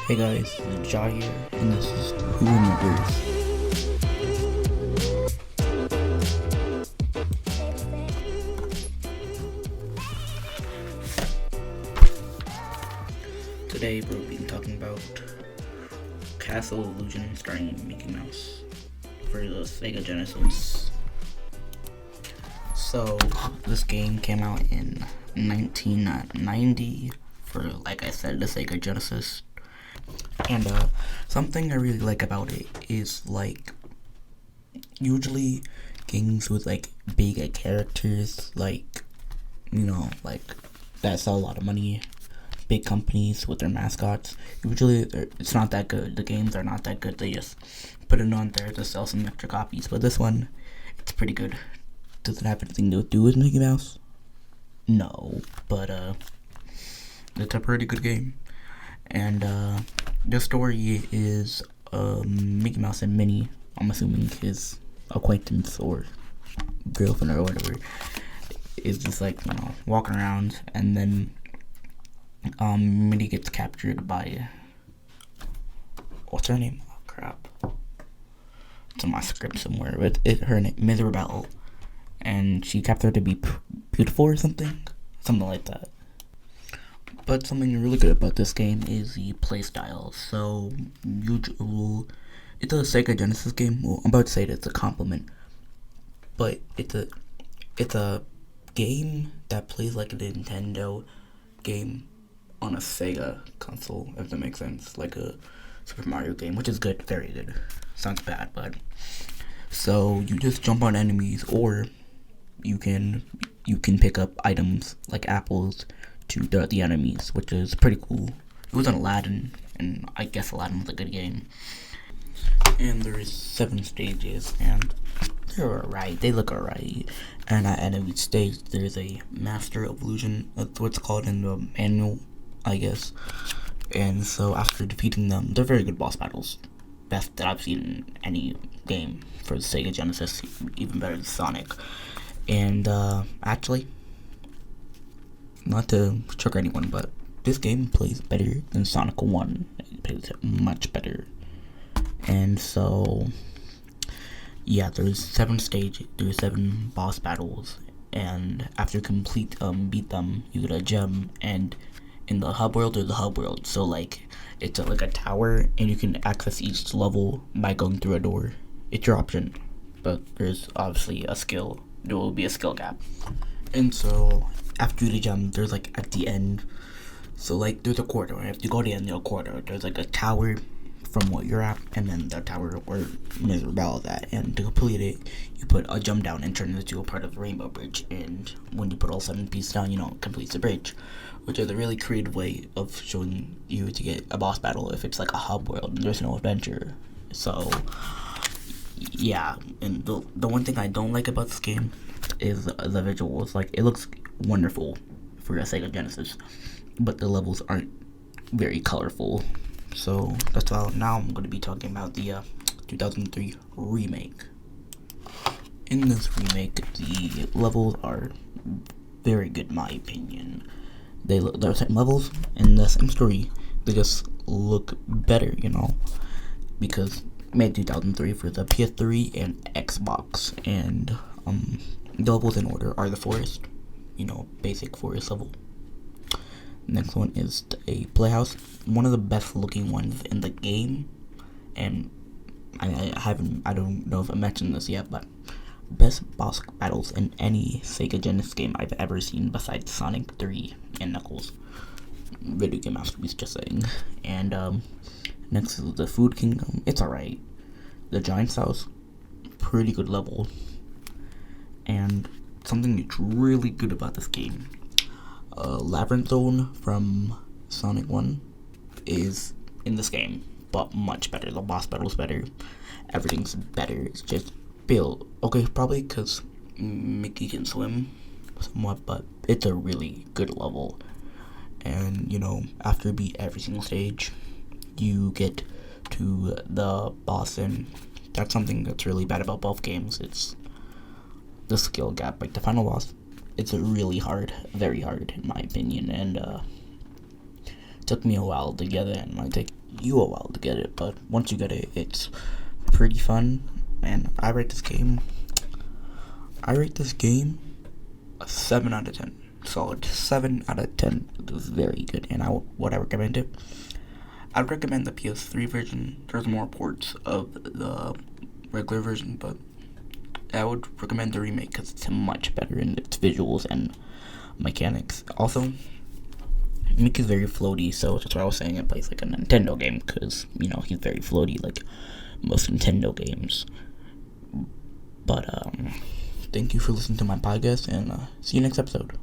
Hey guys, it's Jai here, and this is Who Remembers. Today we'll be talking about Castle Illusion starring Mickey Mouse for the Sega Genesis. So this game came out in 1990 for, like I said, the Sega Genesis. And something I really like about it is, like, usually games with like big characters, like, like that sell a lot of money, big companies with their mascots, usually it's not that good. The games are not that good. They just put it on there to sell some extra copies. But this one, it's pretty good. Does it have anything to do with Mickey Mouse? No, but it's a pretty good game. And the story is Mickey Mouse and Minnie, I'm assuming his acquaintance or girlfriend or whatever, is just like, walking around, and then Minnie gets captured by, what's her name? Oh crap, it's in my script somewhere, but her name Mirabelle, and she captured to be beautiful or something like that. But something really good about this game is the playstyle. So, it's a Sega Genesis game. Well, I'm about to say it's a compliment, but it's a game that plays like a Nintendo game on a Sega console, if that makes sense. Like a Super Mario game, which is good, very good. Sounds bad, but so you just jump on enemies, or you can pick up items like apples to dart the enemies, which is pretty cool. It was on Aladdin, and I guess Aladdin was a good game. And there's 7 stages, and they're alright. They look alright. And at end of each stage, there's a Master of Illusion. That's what's called in the manual, I guess. And so after defeating them, they're very good boss battles. Best that I've seen in any game for the Sega Genesis, even better than Sonic. And actually, not to trigger anyone, but this game plays better than Sonic 1. It plays much better. And so, yeah, there's 7 stages, there's 7 boss battles, and after beat them, you get a gem. And in the hub world, there's the hub world. So like, it's like a tower, and you can access each level by going through a door. It's your option, but there's obviously there will be a skill gap. And so after the gem, there's like at the end, so like there's a corridor, and if you go to the end of the corridor, there's like a tower from what you're at, and then the tower where Mirabelle is at, and to complete it, you put a jump down and turn it into a part of the rainbow bridge. And when you put all 7 pieces down, it completes the bridge, which is a really creative way of showing you to get a boss battle if it's like a hub world and there's no adventure. So yeah, and the one thing I don't like about this game is the visuals. Like, it looks wonderful for a Sega Genesis, but the levels aren't very colorful. So that's why now I'm going to be talking about the 2003 remake. In this remake, the levels are very good in my opinion. They're the same levels and the same story. They just look better, because made 2003 for the PS3 and Xbox. And the levels in order are the forest, basic forest level. Next one is a playhouse, one of the best looking ones in the game. And I don't know if I mentioned this yet, but best boss battles in any Sega Genesis game I've ever seen besides Sonic 3 and Knuckles. Video game masterpiece, just saying. And next is the Food Kingdom. It's alright. The Giant's House, pretty good level. And something that's really good about this game, Labyrinth Zone from Sonic 1 is in this game, but much better. The boss battle's better. Everything's better. It's just built. Okay, probably because Mickey can swim somewhat, but it's a really good level. And, after you beat every single stage, you get to the boss, and that's something that's really bad about both games. It's the skill gap. Like, the final boss, it's really hard, very hard in my opinion, and took me a while to get it, and it might take you a while to get it, but once you get it, it's pretty fun. And I rate this game a 7 out of 10. Solid 7 out of 10. It was very good, and would I recommend it? I'd recommend the PS3 version. There's more ports of the regular version, but I would recommend the remake because it's much better in its visuals and mechanics. Also, Mickey's very floaty, so that's why I was saying it plays like a Nintendo game, because, you know, he's very floaty like most Nintendo games. But, thank you for listening to my podcast, and see you next episode.